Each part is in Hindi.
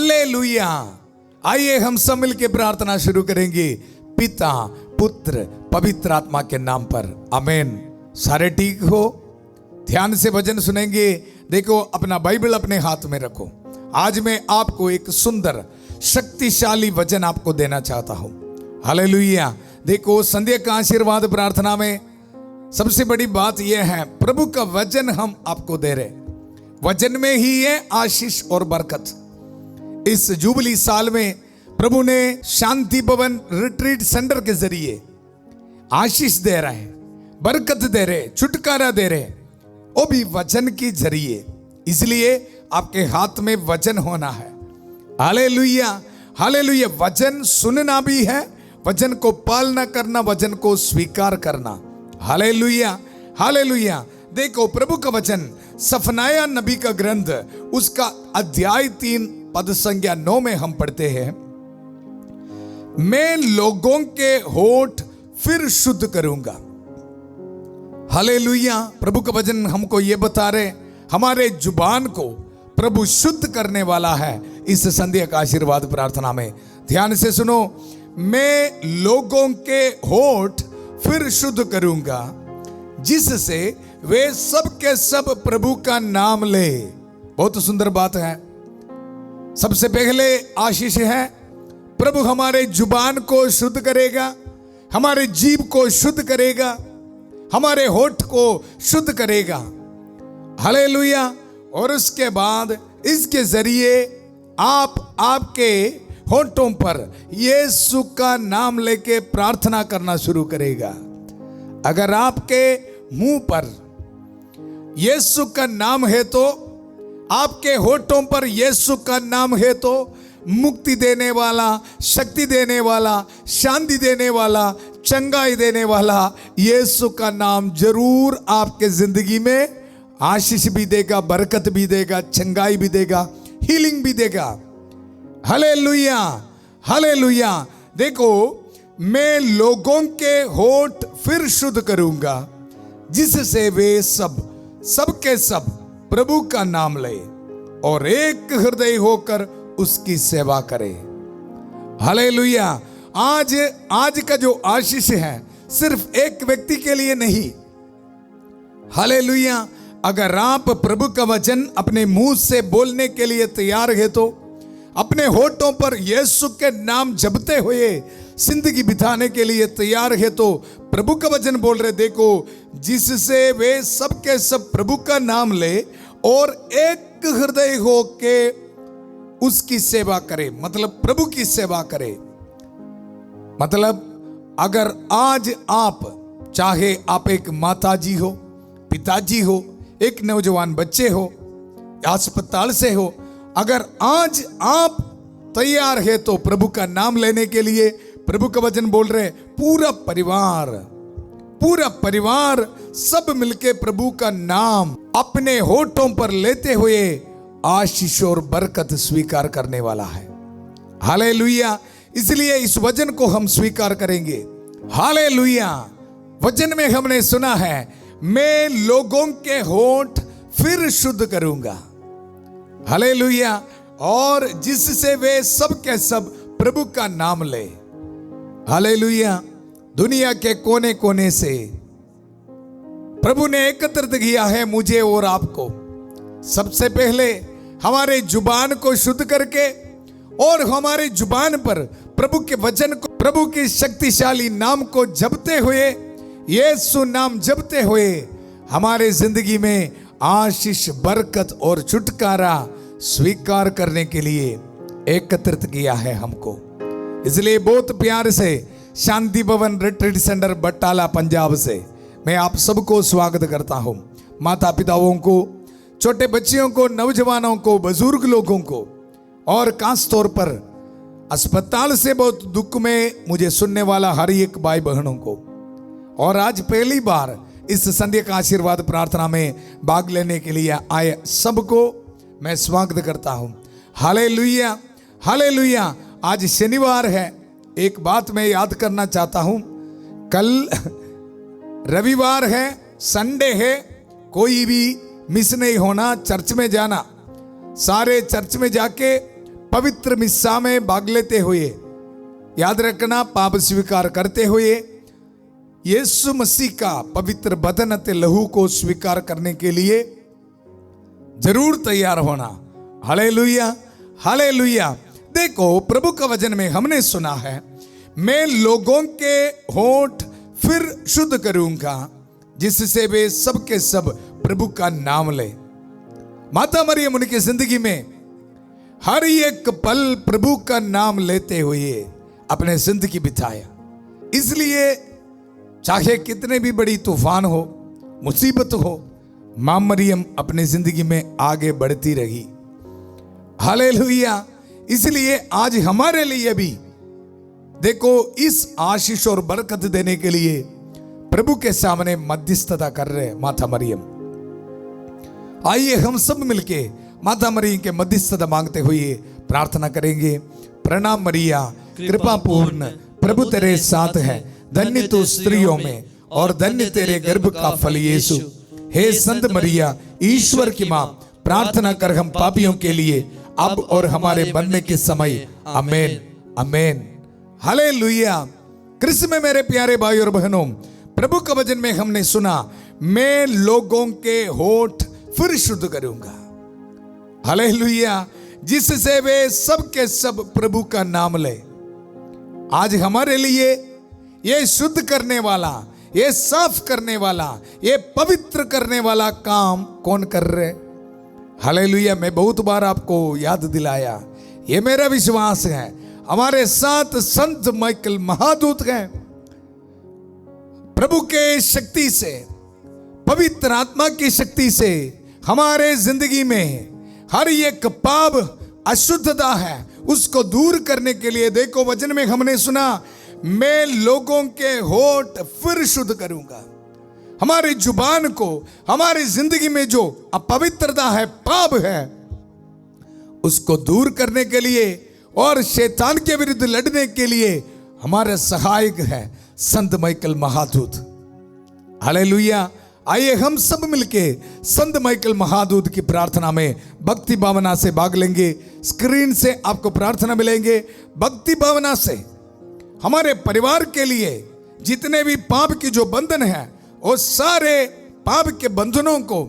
हालेलुया। आइए हम सब मिलकर प्रार्थना शुरू करेंगे पिता पुत्र पवित्र आत्मा के नाम पर, आमीन। सारे ठीक हो? ध्यान से वचन सुनेंगे। देखो, अपना बाइबल अपने हाथ में रखो। आज मैं आपको एक सुंदर शक्तिशाली वचन आपको देना चाहता हूं। हालेलुया। देखो, संध्या का आशीर्वाद प्रार्थना में सबसे बड़ी बात यह है, प्रभु का वचन हम आपको दे रहे। वचन में ही है आशीष और बरकत। इस जुबली साल में प्रभु ने शांति भवन रिट्रीट सेंटर के जरिए आशीष दे रहे हैं, बरकत दे रहे, छुटकारा दे रहे, वो भी वचन के जरिए। इसलिए आपके हाथ में वचन होना है। Hallelujah, hallelujah. वचन सुनना भी है, वचन को पालना करना, वचन को स्वीकार करना। Hallelujah, hallelujah. देखो, प्रभु का वचन सफनाया नबी का ग्रंथ, उसका अध्याय 3 पद संख्या 9 में हम पढ़ते हैं, मैं लोगों के होठ फिर शुद्ध करूंगा। हालेलुया। प्रभु का वचन हमको ये बता रहे, हमारे जुबान को प्रभु शुद्ध करने वाला है। इस संध्या का आशीर्वाद प्रार्थना में ध्यान से सुनो, मैं लोगों के होठ फिर शुद्ध करूंगा जिससे वे सब के सब प्रभु का नाम ले। बहुत सुंदर बात है। सबसे पहले आशीष है, प्रभु हमारे जुबान को शुद्ध करेगा, हमारे जीभ को शुद्ध करेगा, हमारे होठ को शुद्ध करेगा। हालेलुया। और उसके बाद इसके जरिए आपके होठों पर यीशु का नाम लेके प्रार्थना करना शुरू करेगा। अगर आपके मुंह पर यीशु का नाम है तो, आपके होठों पर यीशु का नाम है तो, मुक्ति देने वाला, शक्ति देने वाला, शांति देने वाला, चंगाई देने वाला यीशु का नाम जरूर आपके जिंदगी में आशीष भी देगा, बरकत भी देगा, चंगाई भी देगा, हीलिंग भी देगा। Hallelujah, hallelujah. देखो, मैं लोगों के होठ फिर शुद्ध करूंगा जिससे वे सब के सब प्रभु का नाम ले और एक हृदय होकर उसकी सेवा करे। हालेलुया। आज का जो आशीष है सिर्फ एक व्यक्ति के लिए नहीं। हालेलुया। अगर आप प्रभु का वचन अपने मुंह से बोलने के लिए तैयार है तो, अपने होठों पर यीशु के नाम जपते हुए जिंदगी बिताने के लिए तैयार है तो, प्रभु का वचन बोल रहे, देखो, जिससे वे सब के सब प्रभु का नाम ले और एक हृदय हो के उसकी सेवा करे। मतलब प्रभु की सेवा करे। मतलब अगर आज आप, चाहे आप एक माताजी हो, पिताजी हो, एक नौजवान बच्चे हो, अस्पताल से हो, अगर आज आप तैयार है तो प्रभु का नाम लेने के लिए, प्रभु का वचन बोल रहे, पूरा परिवार सब मिलके प्रभु का नाम अपने होठों पर लेते हुए आशीष और बरकत स्वीकार करने वाला है। हालेलुया। इसलिए इस वचन को हम स्वीकार करेंगे। हालेलुया। वचन में हमने सुना है, मैं लोगों के होठ फिर शुद्ध करूंगा। हालेलुया। और जिससे वे सब के सब प्रभु का नाम ले। हालेलुया। दुनिया के कोने कोने से प्रभु ने एकत्रित किया है मुझे और आपको। सबसे पहले हमारे जुबान को शुद्ध करके और हमारे जुबान पर प्रभु के वचन को, प्रभु की शक्तिशाली नाम को जपते हुए, यीशु नाम जपते हुए हमारे जिंदगी में आशीष, बरकत और छुटकारा स्वीकार करने के लिए एकत्रित किया है हमको। इसलिए बहुत प्यार से शांति भवन रिट्रीट सेंटर बटाला पंजाब से मैं आप सबको स्वागत करता हूं। माता पिताओं को, छोटे बच्चियों को, नौजवानों को, बुजुर्ग लोगों को और खास तौर पर अस्पताल से बहुत दुख में मुझे सुनने वाला हर एक भाई बहनों को, और आज पहली बार इस संध्या का आशीर्वाद प्रार्थना में भाग लेने के लिए आए सबको मैं स्वागत करता हूं। Hallelujah, hallelujah. आज शनिवार है। एक बात मैं याद करना चाहता हूं, कल रविवार है, संडे है, कोई भी मिस नहीं होना, चर्च में जाना। सारे चर्च में जाके पवित्र मिस्सा में भाग लेते हुए, याद रखना, पाप स्वीकार करते हुए यीशु मसीह का पवित्र बदन अते लहू को स्वीकार करने के लिए जरूर तैयार होना। Hallelujah, hallelujah. देखो, प्रभु का वचन में हमने सुना है, मैं लोगों के होंठ फिर शुद्ध करूंगा जिससे वे सब के सब प्रभु का नाम ले। माता मरियम उनकी जिंदगी में हर एक पल प्रभु का नाम लेते हुए अपने जिंदगी बिताया। इसलिए चाहे कितने भी बड़ी तूफान हो, मुसीबत हो, मां मरियम अपनी जिंदगी में आगे बढ़ती रही। हालेलुया। इसलिए आज हमारे लिए भी देखो, इस आशीष और बरकत देने के लिए प्रभु के सामने मध्यस्थता कर रहे माता मरियम। आइए हम सब मिलके माता मरियम के मध्यस्थता मांगते हुए प्रार्थना करेंगे। प्रणाम मरिया, कृपा पूर्ण, प्रभु तेरे साथ है, धन्य तू स्त्रियों में और धन्य तेरे गर्भ का फल यीशु। हे संत मरिया, ईश्वर की मां, प्रार्थना कर हम पापियों के लिए अब और हमारे मरने के समय। आमेन, आमेन। हालेलुया। कृष्ण में मेरे प्यारे भाई और बहनों, प्रभु का वचन में हमने सुना, मैं लोगों के होठ फिर शुद्ध करूंगा। हालेलुया। जिससे वे सब के सब प्रभु का नाम ले। आज हमारे लिए ये शुद्ध करने वाला, ये साफ करने वाला, ये पवित्र करने वाला काम कौन कर रहे? हालेलुया। मैं बहुत बार आपको याद दिलाया, ये मेरा विश्वास है, हमारे साथ संत माइकल महादूत हैं। प्रभु के शक्ति से, पवित्र आत्मा की शक्ति से हमारे जिंदगी में हर एक पाप अशुद्धता है उसको दूर करने के लिए, देखो वचन में हमने सुना, मैं लोगों के होठ फिर शुद्ध करूंगा। हमारी जुबान को, हमारी जिंदगी में जो अपवित्रता है, पाप है, उसको दूर करने के लिए और शैतान के विरुद्ध लड़ने के लिए हमारे सहायक है संत माइकल महादूत। हालेलुया। आइए हम सब मिलके संत माइकल महादूत की प्रार्थना में भक्ति भावना से भाग लेंगे। स्क्रीन से आपको प्रार्थना मिलेंगे। भक्ति भावना से हमारे परिवार के लिए जितने भी पाप की जो बंधन है, वो सारे पाप के बंधनों को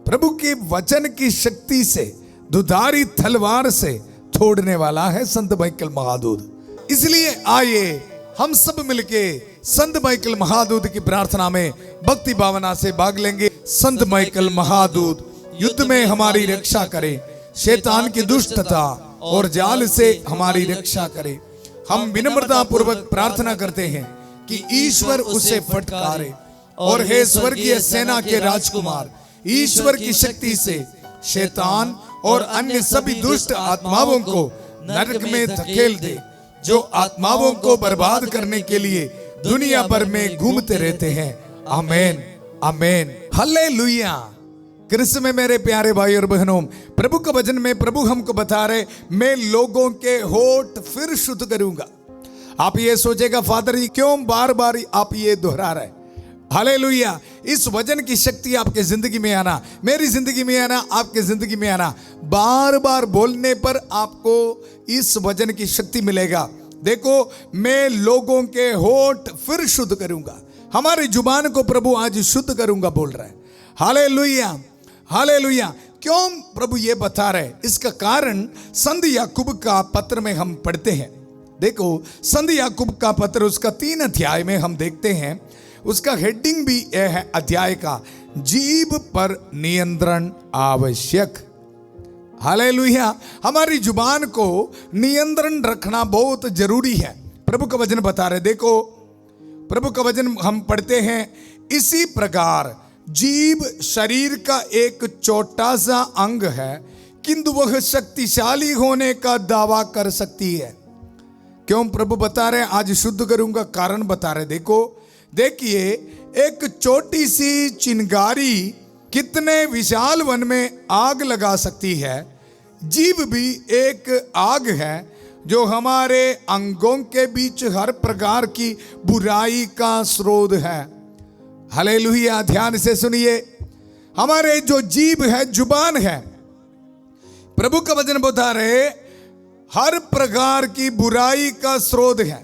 प्रभु के वचन की शक्ति से, दुधारी तलवार से तोड़ने वाला है संत माइकल महादूत। इसलिए आइए हम सब मिलके संत माइकल महादूत की प्रार्थना में भक्ति भावना से भाग लेंगे। संत माइकल महादूत युद्ध में हमारी रक्षा करे, शैतान की दुष्टता और जाल से हमारी रक्षा करे। हम विनम्रता पूर्वक प्रार्थना करते हैं कि ईश्वर उसे फटकारे और हे स्वर्गीय सेना के राजकुमार, ईश्वर की शक्ति से शैतान और अन्य सभी दुष्ट आत्माओं को नरक में धकेल दे, जो आत्माओं को बर्बाद करने के लिए दुनिया भर में घूमते रहते हैं। आमेन, आमेन, हालेलुया। कृष्ण में मेरे प्यारे भाई और बहनों, प्रभु का वचन में प्रभु हमको बता रहे, मैं लोगों के होठ फिर शुद्ध करूंगा। आप ये सोचेगा, फादर जी क्यों बार बार आप ये दोहरा रहे? हालेलुया। इस वचन की शक्ति आपके जिंदगी में आना, मेरी जिंदगी में आना, आपके जिंदगी में आना, बार बार बोलने पर आपको इस वचन की शक्ति मिलेगा। देखो, मैं लोगों के होठ फिर शुद्ध करूंगा। हमारी जुबान को प्रभु आज शुद्ध करूंगा बोल रहा है। Hallelujah, hallelujah. क्यों प्रभु ये बता रहे? इसका कारण संत याकूब का पत्र में हम पढ़ते हैं। देखो, संत याकूब का पत्र उसका 3 अध्याय में हम देखते हैं, उसका हेडिंग भी यह है अध्याय का, जीभ पर नियंत्रण आवश्यक। हालेलुया। हमारी जुबान को नियंत्रण रखना बहुत जरूरी है। प्रभु का वचन बता रहे, देखो प्रभु का वचन हम पढ़ते हैं, इसी प्रकार जीभ शरीर का एक छोटा सा अंग है, किंतु वह शक्तिशाली होने का दावा कर सकती है। क्यों प्रभु बता रहे आज शुद्ध करूंगा? कारण बता रहे। देखिए, एक छोटी सी चिंगारी कितने विशाल वन में आग लगा सकती है। जीभ भी एक आग है जो हमारे अंगों के बीच हर प्रकार की बुराई का स्रोत है। हालेलुया। ध्यान से सुनिए, हमारे जो जीभ है, जुबान है, प्रभु का वचन बता रहे, हर प्रकार की बुराई का स्रोत है।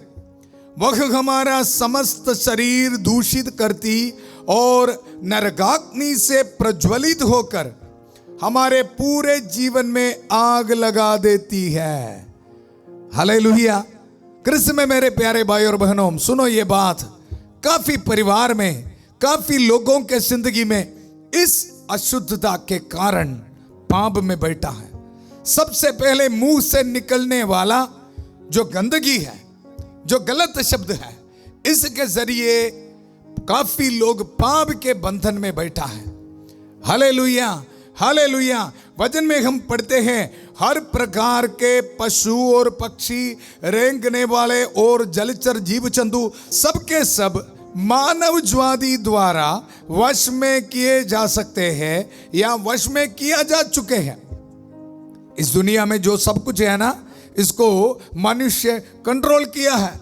वह हमारा समस्त शरीर दूषित करती और नरकाग्नि से प्रज्वलित होकर हमारे पूरे जीवन में आग लगा देती है। हालेलुया। कृष्ण में मेरे प्यारे भाई और बहनों, सुनो ये बात, काफी परिवार में, काफी लोगों के जिंदगी में इस अशुद्धता के कारण पाप में बैठा है। सबसे पहले मुंह से निकलने वाला जो गंदगी है, जो गलत शब्द है, इसके जरिए काफी लोग पाप के बंधन में बैठा है। Hallelujah, hallelujah. वचन में हम पढ़ते हैं, हर प्रकार के पशु और पक्षी, रेंगने वाले और जलचर जीव जंतु सबके सब मानववादी द्वारा वश में किए जा सकते हैं या वश में किया जा चुके हैं। इस दुनिया में जो सब कुछ है ना, इसको मनुष्य कंट्रोल किया है।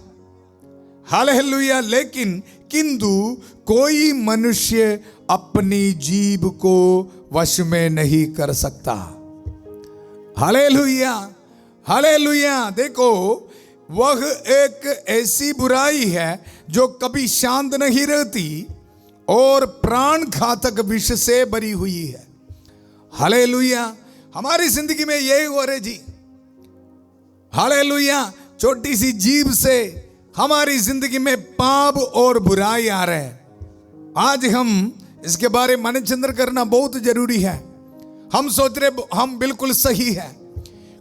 हालेलुया। लेकिन किंतु कोई मनुष्य अपनी जीभ को वश में नहीं कर सकता। Hallelujah, hallelujah. देखो, वह एक ऐसी बुराई है जो कभी शांत नहीं रहती और प्राण घातक विष से भरी हुई है। हालेलुया। हमारी जिंदगी में यही हो रहे जी। हालेलुया। छोटी सी जीभ से हमारी जिंदगी में पाप और बुराई आ रहे हैं। आज हम इसके बारे में मनचिंतन करना बहुत जरूरी है। हम सोच रहे हम बिल्कुल सही है।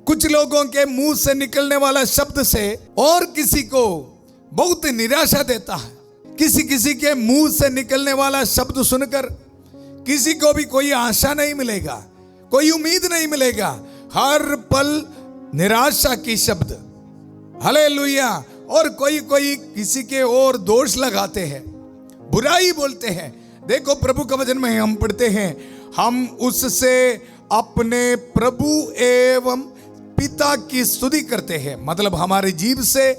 कुछ लोगों के मुंह से निकलने वाला शब्द से और किसी को बहुत निराशा देता है। किसी किसी के मुंह से निकलने वाला शब्द सुनकर किसी को भी कोई आशा नहीं मिलेगा, कोई उम्मीद नहीं मिलेगा। हर पल निराशा की शब्द। हालेलुया। और कोई कोई किसी के और दोष लगाते हैं, बुराई बोलते हैं। देखो, प्रभु का वचन में हम पढ़ते हैं, हम उससे अपने प्रभु एवं पिता की स्तुति करते हैं। मतलब हमारी जीभ से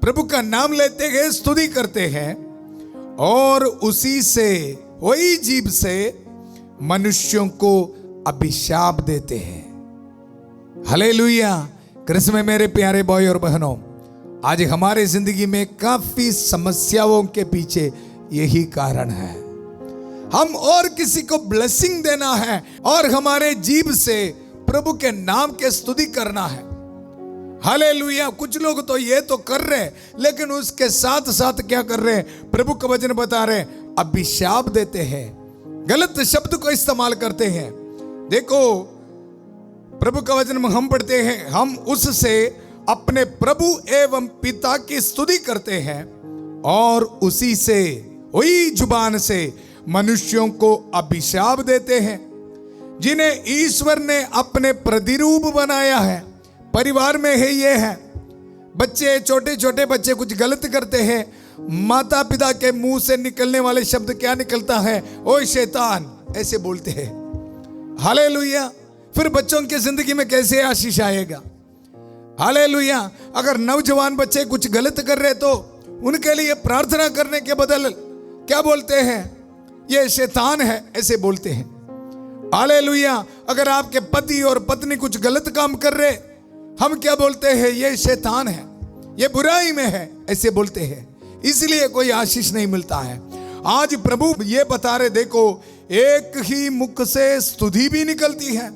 प्रभु का नाम लेते हैं, स्तुति करते हैं, और उसी से, वही जीभ से मनुष्यों को अभिशाप देते हैं। हालेलुया। कृष्ण में मेरे प्यारे भाई और बहनों, आज हमारे जिंदगी में काफी समस्याओं के पीछे यही कारण है। हम और किसी को ब्लेसिंग देना है और हमारे जीभ से प्रभु के नाम के स्तुति करना है। हालेलुया। कुछ लोग तो ये तो कर रहे हैं, लेकिन उसके साथ साथ क्या कर रहे हैं? प्रभु का वचन बता रहे हैं, अभिशाप देते हैं, गलत शब्द को इस्तेमाल करते हैं। देखो, प्रभु का वचन में हम पढ़ते हैं, हम उससे अपने प्रभु एवं पिता की स्तुति करते हैं और उसी से, वही जुबान से मनुष्यों को अभिशाप देते हैं, जिन्हें ईश्वर ने अपने प्रतिरूप बनाया है। परिवार में है ये है, बच्चे, छोटे छोटे बच्चे कुछ गलत करते हैं, माता पिता के मुंह से निकलने वाले शब्द क्या निकलता है? ओए शैतान, ऐसे बोलते हैं। हालेलुया। फिर बच्चों की जिंदगी में कैसे आशीष आएगा? हालेलुया। अगर नौजवान बच्चे कुछ गलत कर रहे तो उनके लिए प्रार्थना करने के बदल क्या बोलते हैं? ये शैतान है, ऐसे बोलते हैं। हालेलुया। अगर आपके पति और पत्नी कुछ गलत काम कर रहे, हम क्या बोलते हैं? ये शैतान है, ये बुराई में है, ऐसे बोलते हैं। इसलिए कोई आशीष नहीं मिलता है। आज प्रभु ये बता रहे, देखो, एक ही मुख से स्तुति भी निकलती है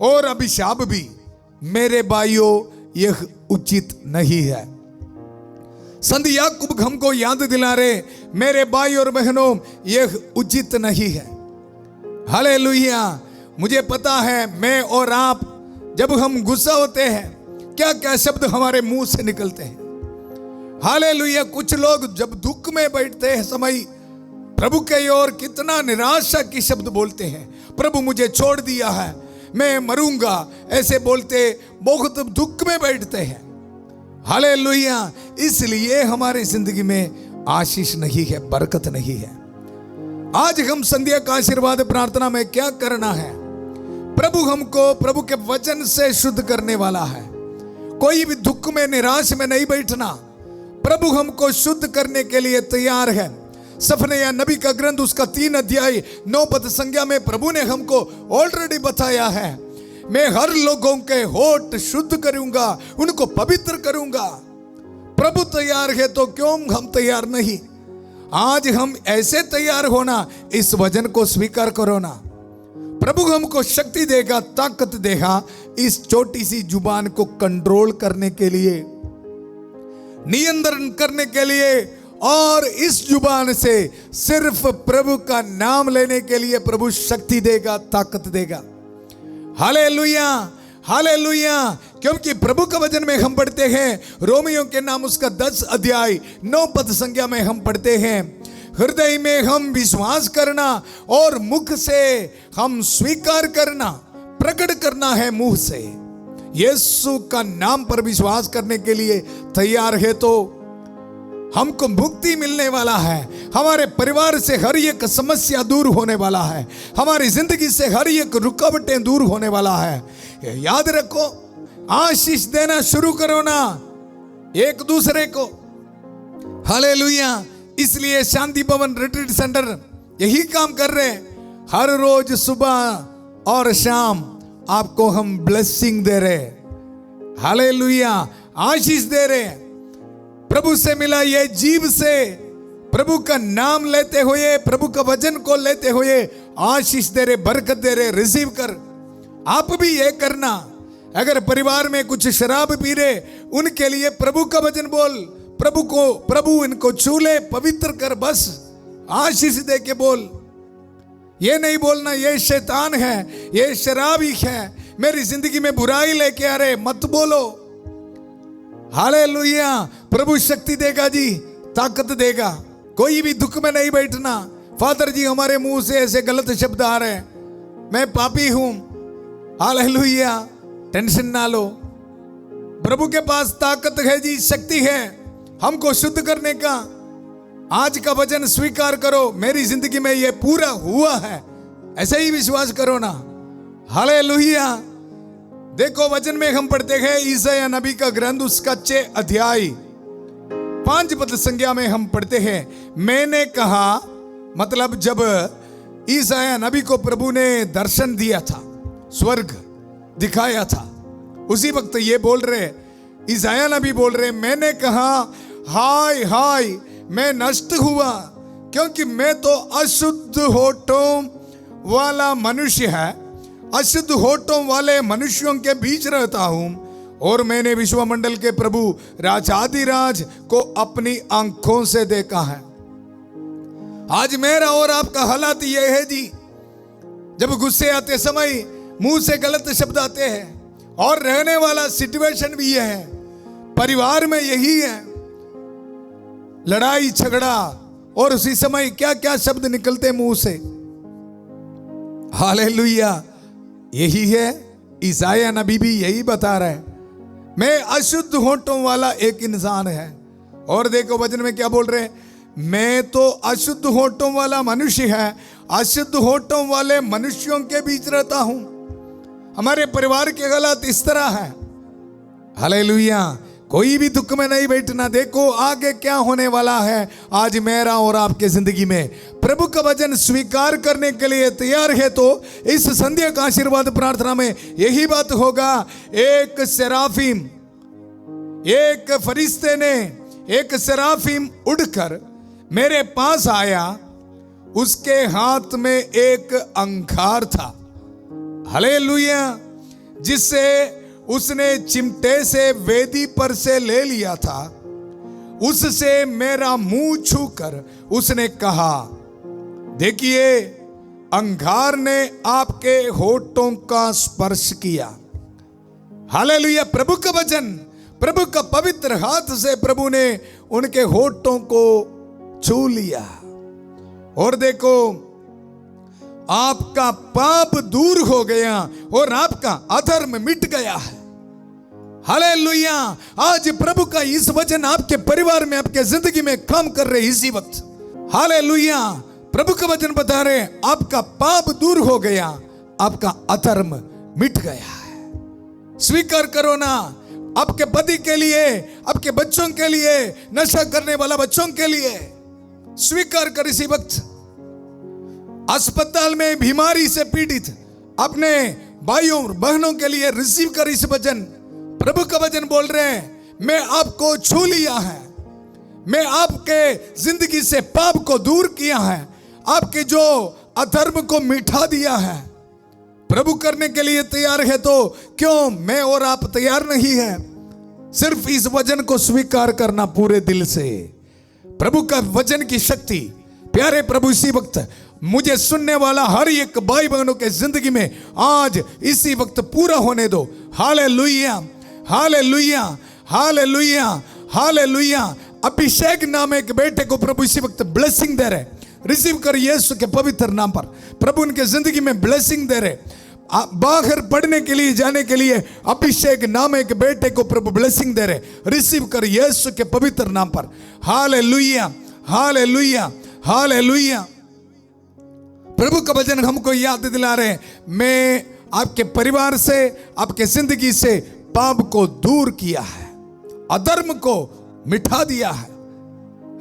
और अभिशाप भी। मेरे भाइयों, यह उचित नहीं है। संत याकूब हमको याद दिला रहे, मेरे भाई और बहनों, यह उचित नहीं है। हालेलुया। मुझे पता है, मैं और आप जब हम गुस्सा होते हैं, क्या क्या शब्द हमारे मुंह से निकलते हैं। हालेलुया। कुछ लोग जब दुख में बैठते हैं समय, प्रभु के ओर कितना निराशा की शब्द बोलते हैं। प्रभु मुझे छोड़ दिया है, मैं मरूंगा, ऐसे बोलते बहुत दुख में बैठते हैं। हालेलुया। इसलिए हमारी जिंदगी में आशीष नहीं है, बरकत नहीं है। आज हम संध्या का आशीर्वाद प्रार्थना में क्या करना है? प्रभु हमको प्रभु के वचन से शुद्ध करने वाला है। कोई भी दुख में, निराश में नहीं बैठना। प्रभु हमको शुद्ध करने के लिए तैयार है। सफनया नबी का ग्रंथ, उसका 3 अध्याय 9 पद संज्ञा में प्रभु ने हमको ऑलरेडी बताया है, मैं हर लोगों के होठ शुद्ध करूंगा, उनको पवित्र करूंगा। प्रभु तैयार है तो क्यों हम तैयार नहीं? आज हम ऐसे तैयार होना, इस वचन को स्वीकार करो ना। प्रभु हमको शक्ति देगा, ताकत देगा इस छोटी सी जुबान को कंट्रोल करने के लिए, नियंत्रण करने के लिए, और इस जुबान से सिर्फ प्रभु का नाम लेने के लिए प्रभु शक्ति देगा, ताकत देगा। Hallelujah, hallelujah. क्योंकि प्रभु का वचन में हम पढ़ते हैं, रोमियो के नाम उसका 10 अध्याय 9 पद संख्या में हम पढ़ते हैं, हृदय में हम विश्वास करना और मुख से हम स्वीकार करना, प्रकट करना है मुंह से। यीशु का नाम पर विश्वास करने के लिए तैयार है तो हमको मुक्ति मिलने वाला है। हमारे परिवार से हर एक समस्या दूर होने वाला है, हमारी जिंदगी से हर एक रुकावटें दूर होने वाला है। याद रखो, आशीष देना शुरू करो ना एक दूसरे को। हालेलुया। इसलिए शांति भवन रिट्रीट सेंटर यही काम कर रहे हैं। हर रोज सुबह और शाम आपको हम ब्लेसिंग दे रहे हैं। हालेलुया, आशीष दे रहे हैं। प्रभु से मिला ये जीव से प्रभु का नाम लेते हुए, प्रभु का वचन को लेते हुए आशीष दे रहे, बरकत दे रहे। रिसीव कर। आप भी ये करना। अगर परिवार में कुछ शराब पी रहे, उनके लिए प्रभु का वचन बोल, प्रभु इनको छू ले, पवित्र कर, बस आशीष दे के बोल। ये नहीं बोलना ये शैतान है, ये शराबी है, मेरी जिंदगी में बुराई लेके आ रहे, मत बोलो। हालेलुया। प्रभु शक्ति देगा जी, ताकत देगा। कोई भी दुख में नहीं बैठना। फादर जी हमारे मुंह से ऐसे गलत शब्द आ रहे हैं, मैं पापी हूं। हालेलुया। टेंशन ना लो, प्रभु के पास ताकत है जी, शक्ति है हमको शुद्ध करने का। आज का वचन स्वीकार करो, मेरी जिंदगी में ये पूरा हुआ है, ऐसे ही विश्वास करो ना। हालेलुया। देखो वचन में हम पढ़ते हैं ईसाया नबी का ग्रंथ उसका 6 अध्याय 5 पद संख्या में हम पढ़ते हैं, मैंने कहा, मतलब जब ईसाया नबी को प्रभु ने दर्शन दिया था, स्वर्ग दिखाया था, उसी वक्त ये बोल रहे, ईसाया नबी बोल रहे, मैंने कहा हाय हाय मैं नष्ट हुआ, क्योंकि मैं तो अशुद्ध होठों वाला मनुष्य है, अशुद्ध होठों वाले मनुष्यों के बीच रहता हूं, और मैंने विश्वमंडल के प्रभु राजाधिराज को अपनी आंखों से देखा है। आज मेरा और आपका हालात यह है जी, जब गुस्से आते समय मुंह से गलत शब्द आते हैं, और रहने वाला सिचुएशन भी यह है, परिवार में यही है, लड़ाई झगड़ा, और उसी समय क्या क्या शब्द निकलते मुंह से। हालेलुया। यही है, ईसाया नबी भी यही बता रहा है, मैं अशुद्ध होठों वाला एक इंसान है। और देखो वचन में क्या बोल रहे हैं, मैं तो अशुद्ध होठों वाला मनुष्य है, अशुद्ध होठों वाले मनुष्यों के बीच रहता हूं। हमारे परिवार के हालात इस तरह है। हालेलुया। कोई भी दुख में नहीं बैठना। देखो आगे क्या होने वाला है। आज मेरा और आपके जिंदगी में प्रभु का वचन स्वीकार करने के लिए तैयार है तो इस संध्या का आशीर्वाद प्रार्थना में यही बात होगा। एक सेराफिम, एक फरिश्ते ने, एक सेराफिम उड़कर मेरे पास आया, उसके हाथ में एक अंगार था। हालेलुया। जिससे उसने चिमटे से वेदी पर से ले लिया था। उससे मेरा मुंह छूकर उसने कहा, देखिए अंगार ने आपके होठों का स्पर्श किया। हालेलुया। प्रभु का वचन, प्रभु का पवित्र हाथ से प्रभु ने उनके होठों को छू लिया। और देखो आपका पाप दूर हो गया और आपका अधर्म मिट गया है। हालेलुया। आज प्रभु का इस वचन आपके परिवार में, आपके जिंदगी में काम कर रहे इसी वक्त। हालेलुया। प्रभु का वचन बता रहे, आपका पाप दूर हो गया, आपका अधर्म मिट गया है। स्वीकार करो ना। आपके पति के लिए, आपके बच्चों के लिए, नशा करने वाला बच्चों के लिए स्वीकार कर। इसी वक्त अस्पताल में बीमारी से पीड़ित अपने भाइयों और बहनों के लिए रिसीव कर इस वचन। प्रभु का वचन बोल रहे हैं, मैं आपको छू लिया है, मैं आपके जिंदगी से पाप को दूर किया है, आपके जो अधर्म को मिटा दिया है। प्रभु करने के लिए तैयार है तो क्यों मैं और आप तैयार नहीं है? सिर्फ इस वचन को स्वीकार करना पूरे दिल से। प्रभु का वचन की शक्ति, प्यारे प्रभु, इसी वक्त मुझे सुनने वाला हर एक भाई बहनों के जिंदगी में आज इसी वक्त पूरा होने दो। Hallelujah, hallelujah, hallelujah, hallelujah. Abhishek नाम एक बेटे को प्रभु इसी वक्त ब्लेसिंग दे रहे। रिसीव कर यीशु के पवित्र नाम पर। प्रभु उनके जिंदगी में ब्लेसिंग दे रहे। बाहर पढ़ने के लिए जाने के लिए अभिषेक नाम एक बेटे को प्रभु ब्लेसिंग दे रहे। रिसीव कर यीशु के पवित्र नाम पर। Hallelujah, hallelujah, hallelujah. प्रभु का वचन हमको याद दिला रहे, मैं आपके परिवार से, आपके जिंदगी से पाप को दूर किया है, अधर्म को मिटा दिया है।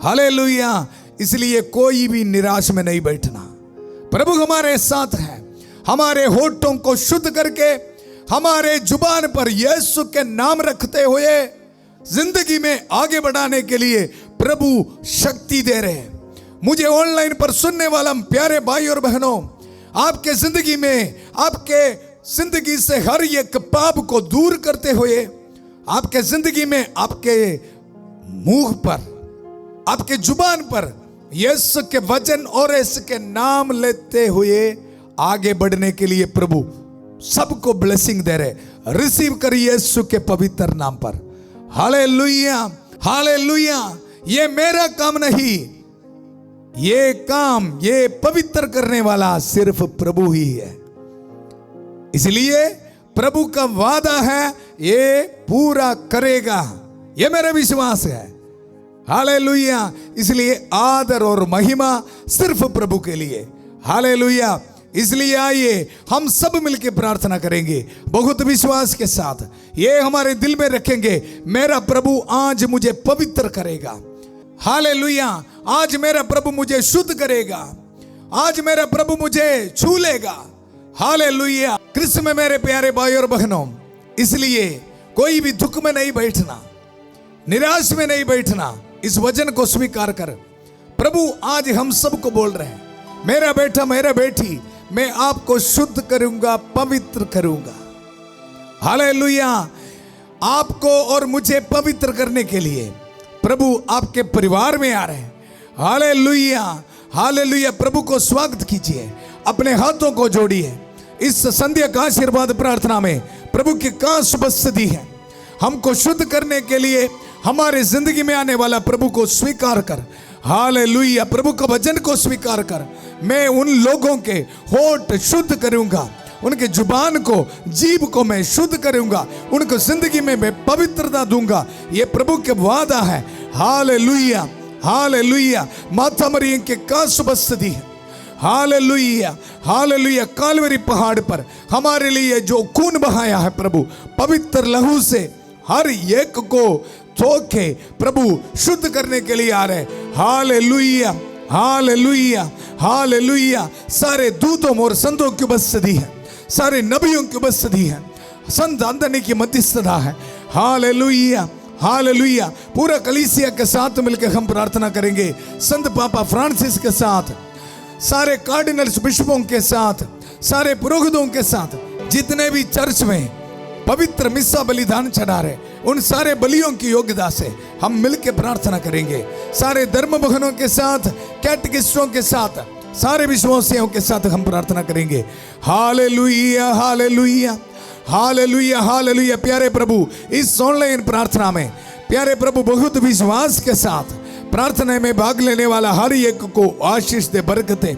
हालेलुया। इसलिए कोई भी निराश में नहीं बैठना। प्रभु हमारे साथ है। हमारे होठों को शुद्ध करके हमारे जुबान पर यीशु के नाम रखते हुए जिंदगी में आगे बढ़ाने के लिए प्रभु शक्ति दे रहे हैं। मुझे ऑनलाइन पर सुनने वाला प्यारे भाई और बहनों, आपके जिंदगी में, आपके जिंदगी से हर एक पाप को दूर करते हुए, आपके जिंदगी में, आपके मुंह पर, आपके जुबान पर यीशु के वचन और इसके नाम लेते हुए आगे बढ़ने के लिए प्रभु सबको ब्लेसिंग दे रहे। रिसीव करिए यीशु के पवित्र नाम पर। Hallelujah, hallelujah. ये मेरा काम नहीं, ये काम, ये पवित्र करने वाला सिर्फ प्रभु ही है। इसलिए प्रभु का वादा है, ये पूरा करेगा, ये मेरा विश्वास है। हालेलुया। इसलिए आदर और महिमा सिर्फ प्रभु के लिए। हालेलुया। इसलिए आइए हम सब मिलकर प्रार्थना करेंगे बहुत विश्वास के साथ। ये हमारे दिल में रखेंगे, मेरा प्रभु आज मुझे पवित्र करेगा। हालेलुया। आज मेरा प्रभु मुझे शुद्ध करेगा, आज मेरा प्रभु मुझे छू लेगा। हालेलुया। कृष्ण में मेरे प्यारे भाई और बहनों, इसलिए कोई भी दुख में नहीं बैठना, निराश में नहीं बैठना। इस वचन को स्वीकार कर। प्रभु आज हम सबको बोल रहे हैं, मेरा बेटा, मेरा बेटी, मैं आपको शुद्ध करूंगा, पवित्र करूंगा। हालेलुया। आपको और मुझे पवित्र करने के लिए प्रभु आपके परिवार में आ रहे हैं। Hallelujah, hallelujah. प्रभु को स्वागत कीजिए, अपने हाथों को जोड़िए। इस संध्या का आशीर्वाद प्रार्थना में प्रभु की खास उपस्थिति है। हमको शुद्ध करने के लिए हमारे जिंदगी में आने वाला प्रभु को स्वीकार कर। हालेलुया। प्रभु का वचन को स्वीकार कर। मैं उन लोगों के होठ शुद्ध करूंगा, उनके जुबान को, जीभ को मैं शुद्ध करूंगा, उनको जिंदगी में मैं पवित्रता दूंगा। ये प्रभु के वादा है। Hallelujah, hallelujah. माता मरियम के खास उपस्थिति है। Hallelujah, hallelujah. कालवरी पहाड़ पर हमारे लिए जो खून बहाया है प्रभु, पवित्र लहू से हर एक को धोके प्रभु शुद्ध करने के लिए आ रहे। Hallelujah, hallelujah, hallelujah. सारे दूतों और संतों की उपस्थिति है, सारे नबियों की उपस्थिति है, संत अंदनी की मध्यस्थता है। Hallelujah, hallelujah. पूरा कलीसिया के साथ मिलकर हम प्रार्थना करेंगे, संत पापा फ्रांसिस के साथ, सारे कार्डिनल्स बिशपों के साथ, सारे पुरोहितों के साथ, जितने भी चर्च में पवित्र मिस्सा बलिदान चढ़ा रहे, उन सारे बलियों की योग्यता से हम मिलकर प्रार्थना करेंगे। सारे धर्म बहनों के साथ, कैटेकिस्टों के साथ, सारे विश्वासियों के साथ हम प्रार्थना करेंगे। Hallelujah, hallelujah, hallelujah, hallelujah. प्यारे प्रभु, इस ऑनलाइन प्रार्थना में प्यारे प्रभु बहुत विश्वास के साथ प्रार्थना में भाग लेने वाला हर एक को आशीष दे, बरकते,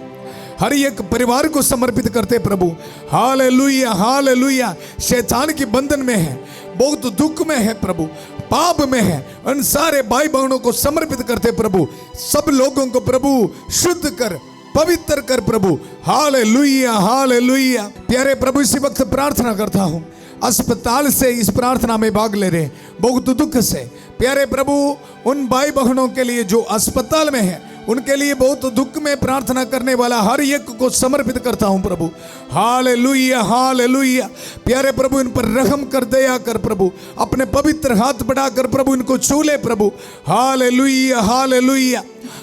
हर एक परिवार को समर्पित करते प्रभु। Hallelujah, hallelujah. शैतान की बंधन में है, बहुत दुख में है प्रभु, पाप में है, उन सारे भाई बहनों को समर्पित करते प्रभु। सब लोगों को प्रभु शुद्ध कर, पवित्र कर प्रभु। Hallelujah, hallelujah. प्यारे प्रभु, इसी वक्त प्रार्थना करता हूँ, अस्पताल से इस प्रार्थना में भाग ले रहे बहुत दुख से, प्यारे प्रभु उन भाई बहनों के लिए जो अस्पताल में है, उनके लिए बहुत दुख में प्रार्थना करने वाला हर एक को समर्पित करता हूं प्रभु। Hallelujah, hallelujah. प्यारे प्रभु, इन पर रहम कर, दया कर प्रभु, अपने पवित्र हाथ बढ़ाकर प्रभु इनको छू ले प्रभु। Hallelujah, hallelujah,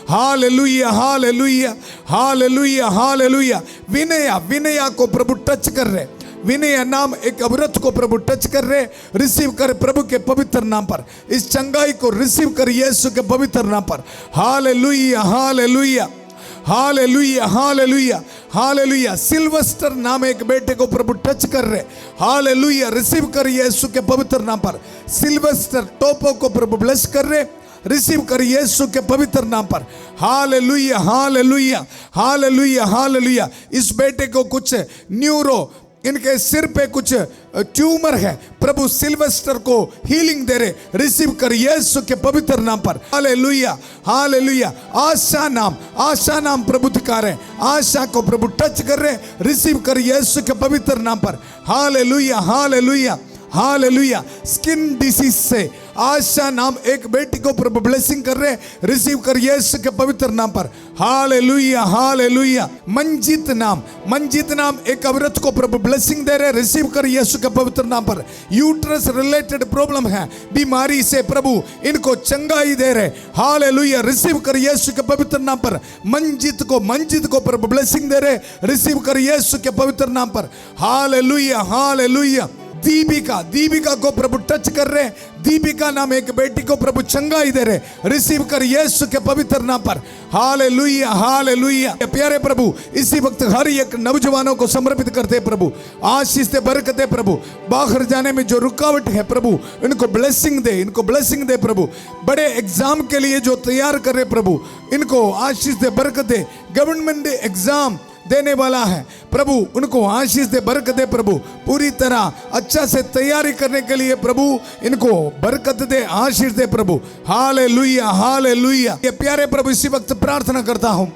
hallelujah, hallelujah, hallelujah, hallelujah. Vinaya, Vinaya को प्रभु टच कर रहे, विनय नाम एक अवरत को प्रभु टच कर रहे, रिसीव कर प्रभु के पवित्र नाम पर। इस चंगाई को रिसीव कर यीशु के पवित्र नाम पर। Hallelujah, hallelujah, hallelujah, hallelujah, hallelujah. Sylvester नाम एक बेटे को प्रभु टच कर रहे। हालेलुया, रिसीव कर यीशु के पवित्र नाम पर। सिल्वेस्टर टोपो को प्रभु ब्लेस कर रहे, रिसीव कर यीशु के पवित्र नाम पर। Hallelujah, hallelujah, hallelujah, hallelujah. इस बेटे को कुछ न्यूरो, इनके सिर पे कुछ ट्यूमर है, प्रभु सिल्वेस्टर को हीलिंग दे रहे, रिसीव कर यीशु के पवित्र नाम पर। Hallelujah, hallelujah. आशा नाम, आशा नाम प्रभु दिखा रहे, आशा को प्रभु टच कर रहे, रिसीव कर यीशु के पवित्र नाम पर। Hallelujah, hallelujah, hallelujah. Skin disease से आशा नाम एक बेटी को प्रभु ब्लेसिंग कर रहे, रिसीव कर यीशु के पवित्र नाम पर। Hallelujah, hallelujah. मंजित नाम, मंजित नाम एक औरत को प्रभु ब्लेसिंग दे रहे, रिसीव कर यीशु के पवित्र नाम पर। यूट्रस रिलेटेड प्रॉब्लम है, बीमारी से प्रभु इनको चंगाई दे रहे। हालेलुया, रिसीव कर यीशु के पवित्र नाम पर। मंजित को प्रभु ब्लेसिंग दे रहे, रिसीव कर यीशु के पवित्र नाम पर। Hallelujah, hallelujah. दीपिका, दीपिका को प्रभु टच कर रहे, दीपिका नाम एक बेटी को प्रभु चंगाई दे रहे, रिसीव कर यीशु के पवित्र नाम पर। Hallelujah, hallelujah. प्यारे प्रभु, इसी वक्त हर एक नौजवानों को समर्पित करते प्रभु, आशीष दे, बरकत दे प्रभु। बाहर जाने में जो रुकावट है प्रभु, इनको ब्लेसिंग दे, इनको ब्लेसिंग दे प्रभु। बड़े एग्जाम के लिए जो तैयार कर रहे प्रभु, इनको आशीष दे, बरकत दे। गवर्नमेंट एग्जाम देने वाला है प्रभु, उनको आशीष दे, बरकत दे प्रभु। पूरी तरह अच्छा से तैयारी करने के लिए प्रभु इनको बरकत दे, आशीष दे प्रभु। Hallelujah, hallelujah. ये प्यारे प्रभु, इसी वक्त प्रार्थना करता हूं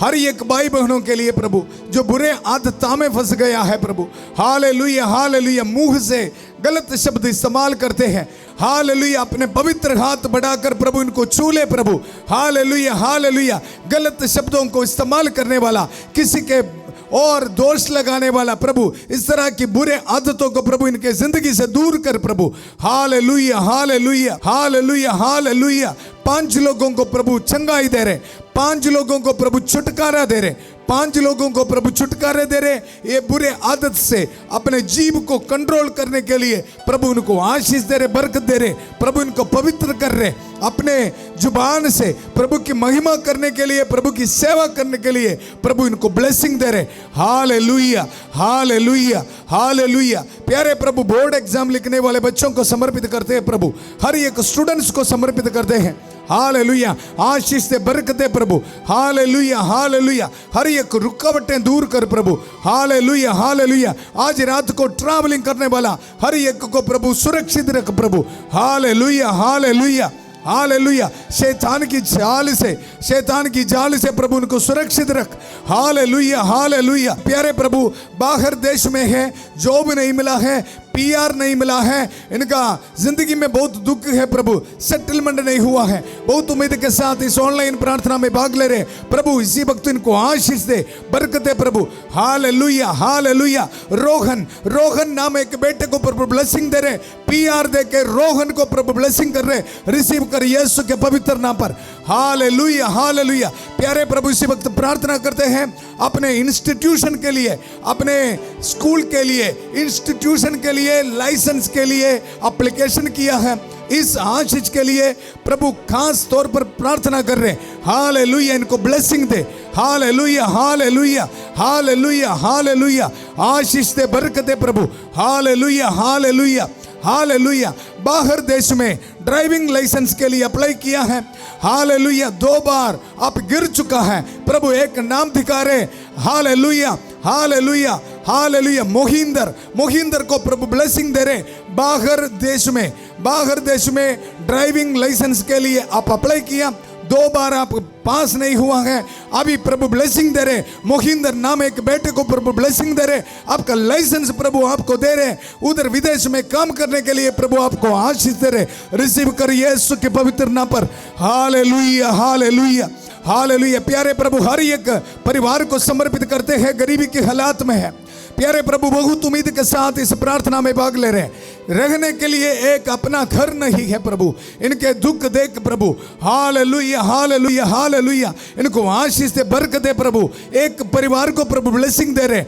हर एक भाई बहनों के लिए प्रभु, जो बुरे आदतों में फंस गया है प्रभु। Hallelujah, hallelujah. मुंह से गलत शब्द इस्तेमाल करते हैं। हालेलुया, अपने पवित्र हाथ बढ़ाकर प्रभु इनको छू ले प्रभु। Hallelujah, hallelujah. गलत शब्दों को इस्तेमाल करने वाला, किसी के और दोष लगाने वाला प्रभु, इस तरह की बुरे आदतों को प्रभु इनके जिंदगी से दूर कर प्रभु। Hallelujah, hallelujah, hallelujah, hallelujah. 5 लोगों को प्रभु चंगाई दे रहे, 5 लोगों को प्रभु छुटकारा दे रहे, 5 लोगों को प्रभु छुटकारे दे रहे। ये बुरे आदत से अपने जीव को कंट्रोल करने के लिए प्रभु उनको आशीष दे रहे, बरकत दे रहे, प्रभु इनको पवित्र कर रहे। अपने जुबान से प्रभु की महिमा करने के लिए, प्रभु की सेवा करने के लिए प्रभु इनको ब्लेसिंग दे रहे। Hallelujah, hallelujah, hallelujah. प्यारे प्रभु, बोर्ड एग्जाम लिखने वाले बच्चों को समर्पित करते हैं प्रभु, हर एक स्टूडेंट्स को समर्पित करते हैं। हालेलुया, आशीष से, बरकत दे प्रभु। Hallelujah, hallelujah. हर एक रुकावटें दूर कर प्रभु। Hallelujah, hallelujah. आज रात को ट्रैवलिंग करने वाला हर एक को प्रभु सुरक्षित रख प्रभु। Hallelujah, hallelujah, hallelujah. शैतान की जाल से, शैतान की जाल से प्रभु उनको सुरक्षित रख। Hallelujah, hallelujah. प्यारे प्रभु, बाहर देश में है, जॉब नहीं मिला है, PR नहीं मिला है, इनका जिंदगी में बहुत दुख है प्रभु, सेटलमेंट नहीं हुआ है, बहुत उम्मीद के साथ इस ऑनलाइन प्रार्थना में भाग ले रहे प्रभु, इसी वक्त इनको आशीष दे, बरकत दे प्रभु। Hallelujah, hallelujah. रोहन, रोहन नाम एक बेटे को प्रभु ब्लेसिंग दे रहे, PR दे के रोहन को प्रभु ब्लेसिंग कर रहे, रिसीव कर यीशु के पवित्र नाम पर। Hallelujah, hallelujah. प्यारे प्रभु, इसी वक्त प्रार्थना करते हैं अपने इंस्टीट्यूशन के लिए, अपने स्कूल के लिए, इंस्टीट्यूशन के लिए लाइसेंस के लिए एप्लीकेशन किया है, इस आशीष के लिए प्रभु खास तौर पर प्रार्थना कर रहे हैं। हालेलुया, इनको ब्लेसिंग दे। Hallelujah, hallelujah, hallelujah, hallelujah. आशीष दे, बरकत दे प्रभु। Hallelujah, hallelujah, hallelujah. बाहर देश में ड्राइविंग लाइसेंस के लिए अप्लाई किया है। हालेलुया, 2 बार आप गिर चुका है प्रभु, एक नाम दिखा रहे। Hallelujah, hallelujah, hallelujah. Mohinder, Mohinder को प्रभु ब्लेसिंग दे रहे। बाहर देश में, बाहर देश में ड्राइविंग लाइसेंस के लिए आप अप्लाई किया, 2 बार आप पास नहीं हुआ है, अभी प्रभु ब्लेसिंग दे रहे। मोहिंदर नाम एक बेटे को प्रभु ब्लेसिंग दे रहे, आपका लाइसेंस प्रभु आपको दे रहे, उधर विदेश में काम करने के लिए प्रभु आपको आशीष दे रहे, रिसीव कर यीशु के पवित्र नाम पर। Hallelujah, hallelujah, hallelujah. प्यारे प्रभु हर एक परिवार को समर्पित करते हैं, गरीबी के हालात में है। प्यारे प्रभु बहुत उम्मीद के साथ इस प्रार्थना में भाग ले रहे हैं। रहने के लिए एक अपना घर नहीं है प्रभु, इनके दुख देख प्रभु, हालेलुया हालेलुया हालेलुया, इनको आशीष से बरकत दे प्रभु। एक परिवार को प्रभु ब्लेसिंग दे रहे,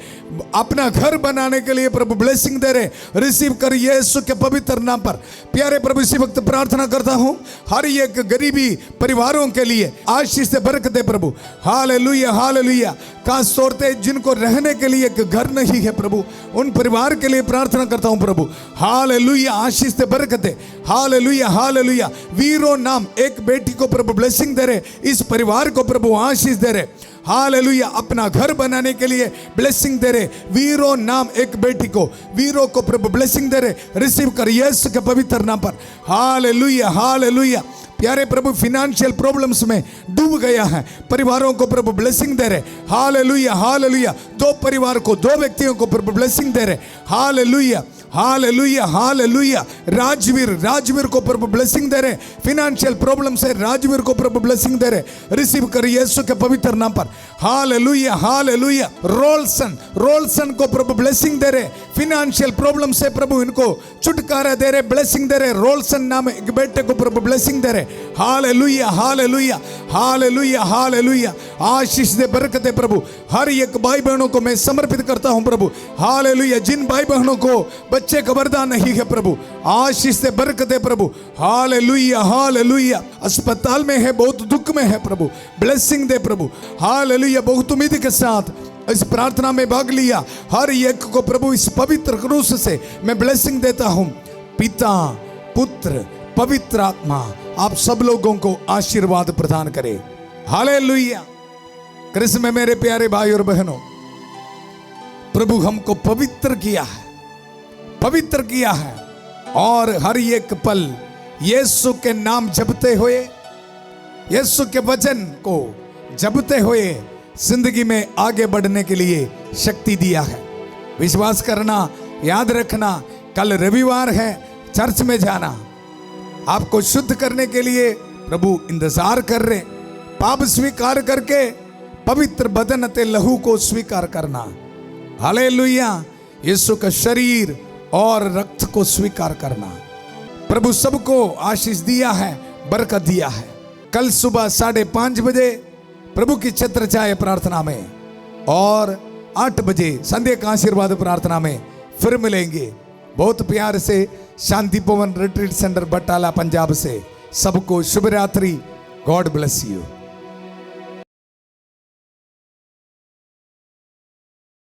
अपना घर बनाने के लिए प्रभु ब्लेसिंग दे रहे। रिसीव कर यीशु के पवित्र नाम पर। प्यारे प्रभु इसी वक्त प्रार्थना करता हूं हर एक गरीबी परिवारों के लिए आशीष से बरकत दे प्रभु। Hallelujah hallelujah. खास तौर पे जिनको रहने के लिए एक घर नहीं है प्रभु, उन परिवार के लिए प्रार्थना करता हूं प्रभु। हालेलुया, आशीष से बरकत दे। Hallelujah hallelujah. वीरो नाम एक बेटी को प्रभु ब्लेसिंग दे रहे, इस परिवार को प्रभु आशीष दे रहे। हालेलुया, अपना घर बनाने के लिए ब्लेसिंग दे रहे। वीरो नाम एक बेटी को, वीरो को प्रभु ब्लेसिंग दे रहे। रिसीव कर यीशु के पवित्र नाम पर। Hallelujah hallelujah. प्यारे प्रभु फिनेंशियल प्रॉब्लम्स में डूब गया है, परिवारों को प्रभु ब्लेसिंग दे रहे। Hallelujah hallelujah. दो परिवार को, दो व्यक्तियों को प्रभु ब्लेसिंग दे रहे। Hallelujah hallelujah hallelujah. राजवीर को प्रभु ब्लेसिंग दे रहे। फिनेंशियल प्रॉब्लम से राजवीर को प्रभु ब्लेसिंग दे रहे। रिसीव कर यीशु के पवित्र नाम पर। Hallelujah hallelujah. रोल्सन को प्रभु ब्लेसिंग दे रहे। फिनेंशियल प्रॉब्लम से प्रभु इनको छुटकारा दे रहे, ब्लेसिंग दे रहे। रोल्सन नाम एक बेटे को प्रभु ब्लेसिंग दे रहे। Hallelujah hallelujah hallelujah hallelujah. आशीष दे, बरकत दे प्रभु। हर एक भाई बहनों को मैं समर्पित करता हूं प्रभु। हालेलुया। जिन भाई बहनों को बच्चे का वरदान नहीं है प्रभु, आशीष से बरकत दे प्रभु। Hallelujah hallelujah. अस्पताल में है, बहुत दुख में है प्रभु, ब्लेसिंग दे प्रभु। हालेलुया। बहुत उम्मीद के साथ इस प्रार्थना में भाग लिया हर एक को प्रभु इस पवित्र क्रूस से मैं ब्लेसिंग देता हूं। पिता, पुत्र, पवित्र आत्मा आप सब लोगों को आशीर्वाद प्रदान करे। हालेलुया। कृष्ण में मेरे प्यारे भाई और बहनों, प्रभु हमको पवित्र किया है, पवित्र किया है। और हर एक पल यीशु के नाम जपते हुए, यीशु के वचन को जपते हुए जिंदगी में आगे बढ़ने के लिए शक्ति दिया है। विश्वास करना, याद रखना, कल रविवार है, चर्च में जाना आपको शुद्ध करने के लिए प्रभु इंतजार कर रहे। पाप स्वीकार करके पवित्र बदन अते लहू को स्वीकार करना। हालेलुया। यीशु का शरीर और रक्त को स्वीकार करना। प्रभु सबको आशीष दिया है, बरकत दिया है। कल सुबह 5:30 बजे प्रभु की छत्र छाया प्रार्थना में और 8 बजे संध्या का आशीर्वाद प्रार्थना में फिर मिलेंगे। बहुत प्यार से शांति पवन रिट्रीट सेंटर बटाला पंजाब से सबको शुभ रात्रि। God bless you.